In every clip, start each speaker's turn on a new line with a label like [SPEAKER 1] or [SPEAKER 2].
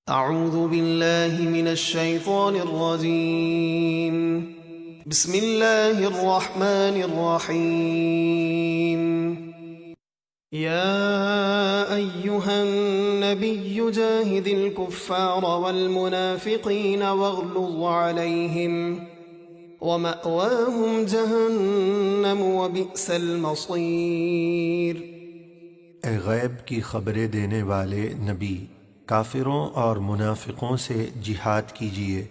[SPEAKER 1] اعوذ باللہ من الشیطان الرجیم بسم اللہ الرحمن الرحیم یا ایہا النبی جاہد الکفار والمنافقین واغلظ علیہم ومأواہم جہنم وبئس المصیر۔
[SPEAKER 2] اے غیب کی خبریں دینے والے نبی، کافروں اور منافقوں سے جہاد کیجیے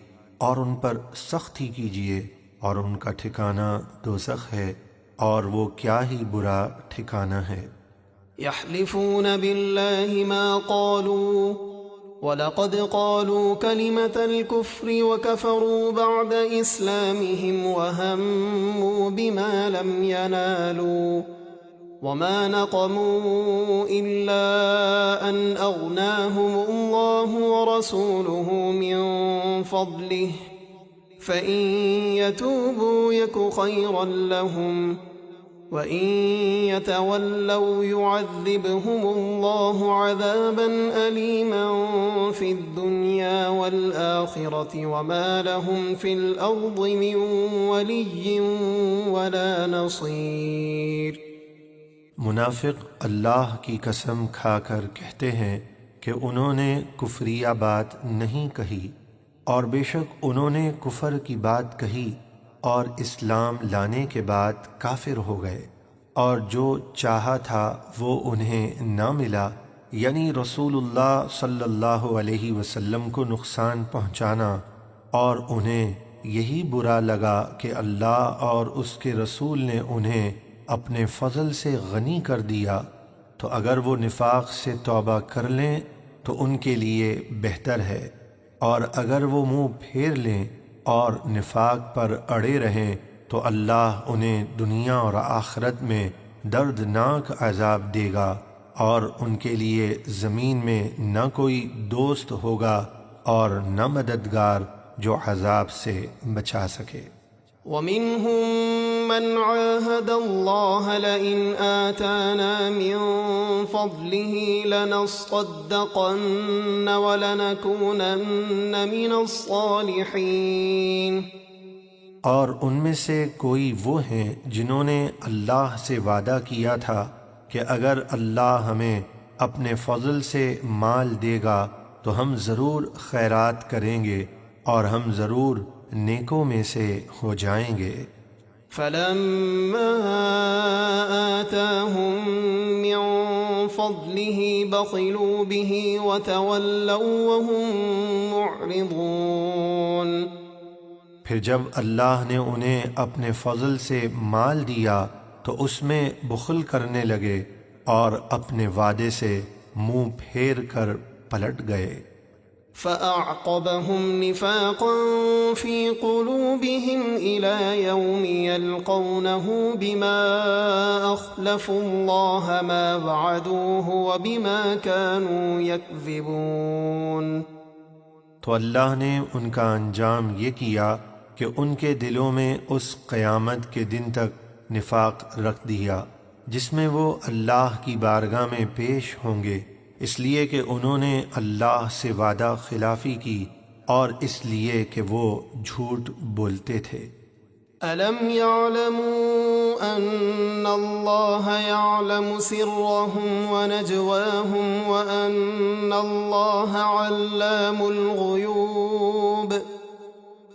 [SPEAKER 2] اور ان پر سختی کیجیے، اور ان کا ٹھکانہ دوزخ ہے، اور وہ کیا ہی برا ٹھکانہ ہے۔
[SPEAKER 1] یحلفون باللہ ما قالوا وَلَقَدْ قَالُوا كَلِمَةَ الْكُفْرِ وَكَفَرُوا بَعْدَ إِسْلَامِهِمْ وَهَمُّوا بِمَا لَمْ يَنَالُوا وَمَا نَقَمُوا إِلَّا أَنْ أَغْنَاهُمُ اللَّهُ وَرَسُولُهُ مِنْ فَضْلِهِ فَإِنْ يَتُوبُوا يَكُ خَيْرًا لَهُمْ وَإِنْ يَتَوَلَّوْا يُعَذِّبْهُمُ اللَّهُ عَذَابًا أَلِيمًا فِي الدُّنْيَا وَالْآخِرَةِ وَمَا لَهُمْ فِي الْأَرْضِ مِنْ وَلِيٍّ وَلَا نَصِيرٍ۔
[SPEAKER 2] منافق اللہ کی قسم کھا کر کہتے ہیں کہ انہوں نے کفریہ بات نہیں کہی، اور بے شک انہوں نے کفر کی بات کہی اور اسلام لانے کے بعد کافر ہو گئے، اور جو چاہا تھا وہ انہیں نہ ملا، یعنی رسول اللہ صلی اللہ علیہ وسلم کو نقصان پہنچانا، اور انہیں یہی برا لگا کہ اللہ اور اس کے رسول نے انہیں اپنے فضل سے غنی کر دیا، تو اگر وہ نفاق سے توبہ کر لیں تو ان کے لیے بہتر ہے، اور اگر وہ منہ پھیر لیں اور نفاق پر اڑے رہیں تو اللہ انہیں دنیا اور آخرت میں دردناک عذاب دے گا، اور ان کے لیے زمین میں نہ کوئی دوست ہوگا اور نہ مددگار جو عذاب سے بچا سکے۔
[SPEAKER 1] وَمِنْهُمْ مَنْ عَاهَدَ اللَّهَ لَئِنْ آتَانَا مِنْ فَضْلِهِ لَنَصَّدَّقَنَّ وَلَنَكُونَنَّ مِنَ الصَّالِحِينَ۔
[SPEAKER 2] اور ان میں سے کوئی وہ ہیں جنہوں نے اللہ سے وعدہ کیا تھا کہ اگر اللہ ہمیں اپنے فضل سے مال دے گا تو ہم ضرور خیرات کریں گے اور ہم ضرور نیکوں میں سے ہو جائیں گے۔
[SPEAKER 1] فَلَمَّا آتَاهُم مِّن فَضْلِهِ بَخِلُوا بِهِ وَتَوَلَّوْا وَهُم مُّعْرِضُونَ۔
[SPEAKER 2] پھر جب اللہ نے انہیں اپنے فضل سے مال دیا تو اس میں بخل کرنے لگے اور اپنے وعدے سے منہ پھیر کر پلٹ گئے۔
[SPEAKER 1] فَأَعْقَبَهُمْ نِفَاقًا فِي قُلُوبِهِمْ إِلَى يَوْمِ يَلْقَوْنَهُ بِمَا أَخْلَفُوا اللَّهَ مَا وَعَدُوهُ وَبِمَا كَانُوا يَكْذِبُونَ۔
[SPEAKER 2] تو اللہ نے ان کا انجام یہ کیا کہ ان کے دلوں میں اس قیامت کے دن تک نفاق رکھ دیا جس میں وہ اللہ کی بارگاہ میں پیش ہوں گے، اس لیے کہ انہوں نے اللہ سے وعدہ خلافی کی اور اس لیے کہ وہ جھوٹ بولتے تھے۔
[SPEAKER 1] أَلَمْ يَعْلَمُوا أَنَّ اللَّهَ يَعْلَمُ سِرَّهُمْ وَنَجْوَاهُمْ وَأَنَّ اللَّهَ عَلَّامُ الْغُيُوبِ؟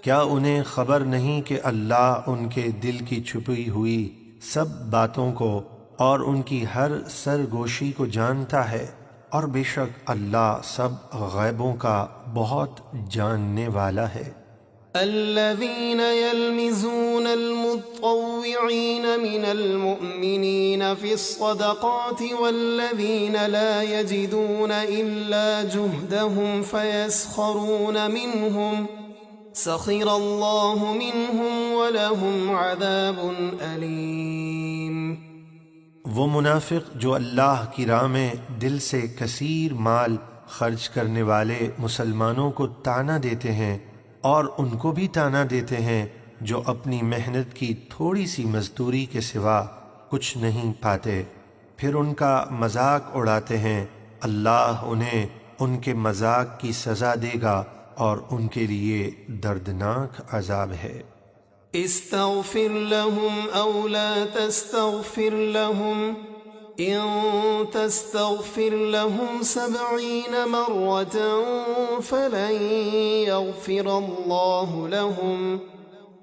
[SPEAKER 2] کیا انہیں خبر نہیں کہ اللہ ان کے دل کی چھپی ہوئی سب باتوں کو اور ان کی ہر سرگوشی کو جانتا ہے، اور بے شک اللہ سب غیبوں کا بہت جاننے والا ہے۔
[SPEAKER 1] الذين يلمزون المتطوعين من المؤمنين في الصدقات والذين لا يجدون إلا جهدهم فيسخرون منهم سخر الله منهم ولهم عذاب أليم۔
[SPEAKER 2] وہ منافق جو اللہ کی راہ میں دل سے کثیر مال خرچ کرنے والے مسلمانوں کو طعنہ دیتے ہیں، اور ان کو بھی طعنہ دیتے ہیں جو اپنی محنت کی تھوڑی سی مزدوری کے سوا کچھ نہیں پاتے، پھر ان کا مذاق اڑاتے ہیں، اللہ انہیں ان کے مذاق کی سزا دے گا اور ان کے لیے دردناک عذاب ہے۔
[SPEAKER 1] استغفر لهم أو لا تستغفر لهم إن تستغفر لهم 70 مرة فلن يغفر الله لهم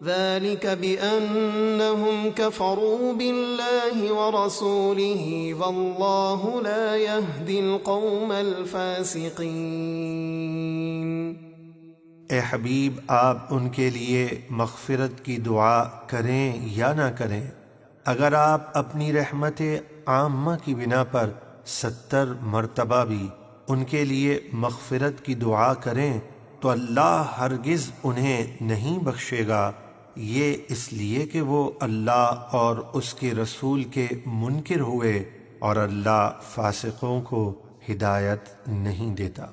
[SPEAKER 1] ذلك بأنهم كفروا بالله ورسوله والله لا يهدي القوم الفاسقين۔
[SPEAKER 2] اے حبیب آپ ان کے لیے مغفرت کی دعا کریں یا نہ کریں، اگر آپ اپنی رحمت عامہ کی بنا پر 70 مرتبہ بھی ان کے لیے مغفرت کی دعا کریں تو اللہ ہرگز انہیں نہیں بخشے گا، یہ اس لیے کہ وہ اللہ اور اس کے رسول کے منکر ہوئے، اور اللہ فاسقوں کو ہدایت نہیں دیتا۔